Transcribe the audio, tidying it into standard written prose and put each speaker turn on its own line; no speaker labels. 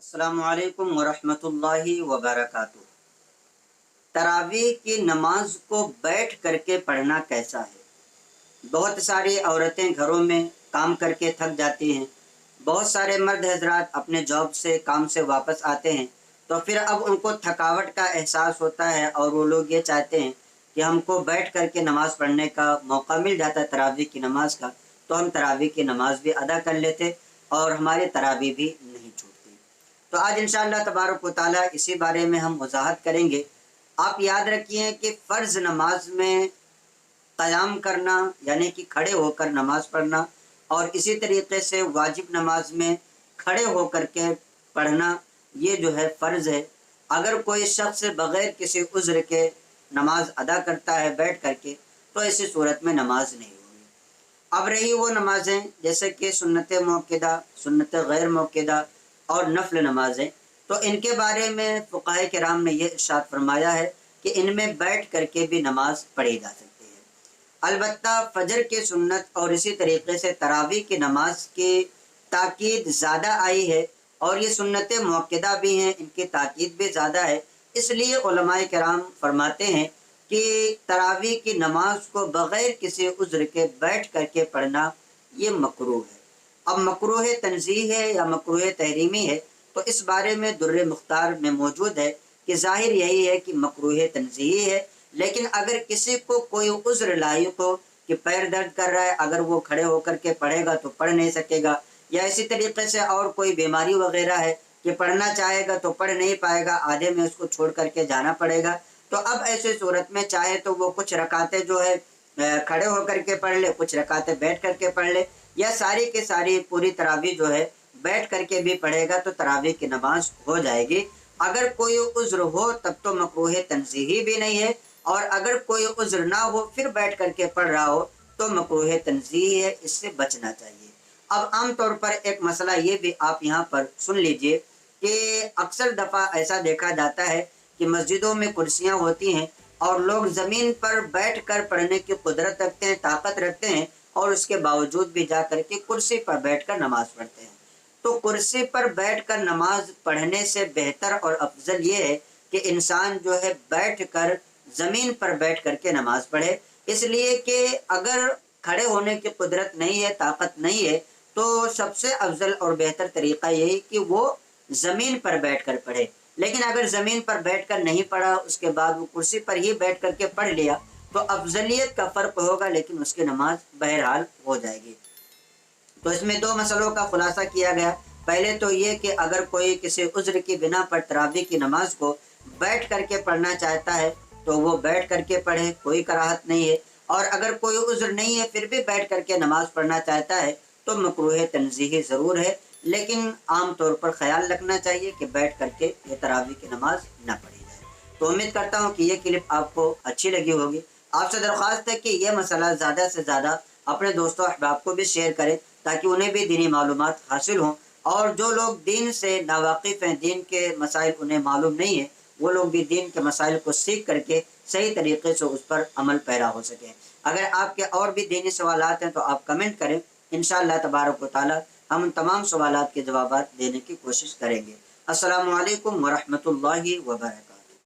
अस्सलामु अलैकुम वरहमतुल्लाहि वबरकातुह। तरावीह की नमाज को बैठ करके पढ़ना कैसा है? बहुत सारी औरतें घरों में काम करके थक जाती हैं। बहुत सारे मर्द हजरात अपने जॉब से काम से वापस आते हैं, तो फिर अब उनको थकावट का एहसास होता है और वो लोग ये चाहते हैं कि हमको बैठ करके नमाज़ पढ़ने का मौका मिल जाता है तरावीह की नमाज का, तो हम तरावीह की नमाज भी अदा कर लेते और हमारी तरावीह भी नहीं छूटती। तो आज इंशाअल्लाह तबारक व तआला इसी बारे में हम वजाहत करेंगे। आप याद रखिए कि फ़र्ज़ नमाज में क़याम करना यानी कि खड़े होकर नमाज पढ़ना और इसी तरीके से वाजिब नमाज में खड़े होकर के पढ़ना, ये जो है फ़र्ज़ है। अगर कोई शख्स बग़ैर किसी उज़्र के नमाज अदा करता है बैठ करके, तो ऐसी सूरत में नमाज नहीं होगी। अब रही वो नमाज़ें जैसे कि सुन्नत मुअक्कदा, सुन्नत गैर मुअक्कदा और नफल नमाज़ें, तो इनके बारे में फ़ुक़हा किराम ने ये इरशाद फरमाया है कि इनमें बैठ करके भी नमाज पढ़ी जा सकती है। अलबत्ता फ़जर की सुन्नत और इसी तरीके से तरावीह की नमाज की ताकीद ज़्यादा आई है और ये सुन्नत मुअक्कदा भी हैं, इनकी ताकीद भी ज़्यादा है। इसलिए उलमाए किराम फरमाते हैं कि तरावीह की नमाज को बग़ैर किसी उज़्र के बैठ करके पढ़ना ये मकरूह है। अब मकरूह तंज़ीह है या मकरूह तहरीमी है, तो इस बारे में दुर्र मुख्तार में मौजूद है कि ज़ाहिर यही है कि मकरूह तंज़ीही है। लेकिन अगर किसी को कोई उज़्र लायक हो कि पैर दर्द कर रहा है, अगर वो खड़े होकर के पढ़ेगा तो पढ़ नहीं सकेगा, या इसी तरीके से और कोई बीमारी वगैरह है कि पढ़ना चाहेगा तो पढ़ नहीं पाएगा, आधे में उसको छोड़ करके जाना पड़ेगा, तो अब ऐसी सूरत में चाहे तो वो कुछ रकातें जो है खड़े होकर के पढ़ ले, कुछ रकातें बैठ करके पढ़ ले, या सारी की सारी पूरी तरावीह जो है बैठ करके भी पढ़ेगा तो तरावीह की नमाज हो जाएगी। अगर कोई उज़्र हो तब तो मकरूह तंज़ीही भी नहीं है, और अगर कोई उज़्र ना हो फिर बैठ करके पढ़ रहा हो तो मकरूह तंज़ीही है, इससे बचना चाहिए। अब आम तौर पर एक मसला ये भी आप यहाँ पर सुन लीजिए कि अक्सर दफ़ा ऐसा देखा जाता है कि मस्जिदों में कुर्सियाँ होती हैं और लोग ज़मीन पर बैठ कर पढ़ने की कुदरत रखते हैं, ताकत रखते हैं, और उसके बावजूद भी जा कर के कुर्सी पर बैठ कर नमाज़ पढ़ते हैं। तो कुर्सी पर बैठकर नमाज पढ़ने से बेहतर और अफजल ये है कि इंसान जो है बैठकर ज़मीन पर बैठ करके नमाज पढ़े, इसलिए कि अगर खड़े होने की कुदरत नहीं है, ताकत नहीं है, तो सबसे अफजल और बेहतर तरीक़ा यही कि वो ज़मीन पर बैठकर पढ़े। लेकिन अगर ज़मीन पर बैठकर नहीं पढ़ा, उसके बाद वो कुर्सी पर ही बैठ करके पढ़ लिया, तो अफजलियत का फ़र्क होगा, लेकिन उसकी नमाज बहरहाल हो जाएगी। तो इसमें दो मसलों का खुलासा किया गया। पहले तो ये कि अगर कोई किसी उज़्र की बिना पर तरावीह की नमाज को बैठ करके पढ़ना चाहता है तो वो बैठ करके पढ़े, कोई कराहत नहीं है। और अगर कोई उज़्र नहीं है फिर भी बैठ करके नमाज पढ़ना चाहता है तो मकरूह तंज़ीही ज़रूर है, लेकिन आम तौर पर ख़याल रखना चाहिए कि बैठ करके ये तरावीह की नमाज ना पढ़ी जाए। तो उम्मीद करता हूँ कि ये क्लिप आपको अच्छी लगी होगी। आपसे दरख्वास्त है कि यह मसला ज़्यादा से ज़्यादा अपने दोस्तों अहबाब को भी शेयर करें ताकि उन्हें भी दीनी मालूमात हासिल हों, और जो लोग दीन से नावाकिफ़ हैं, दीन के मसाइल उन्हें मालूम नहीं है, वो लोग भी दीन के मसाइल को सीख करके सही तरीके से उस पर अमल पैरा हो सके। अगर आपके और भी दीनी सवालात हैं तो आप कमेंट करें, इंशाअल्लाह तबारक व तआला हम उन तमाम सवालात के जवाबात देने की कोशिश करेंगे। अस्सलामु अलैकुम व रहमतुल्लाहि व बरकातहू।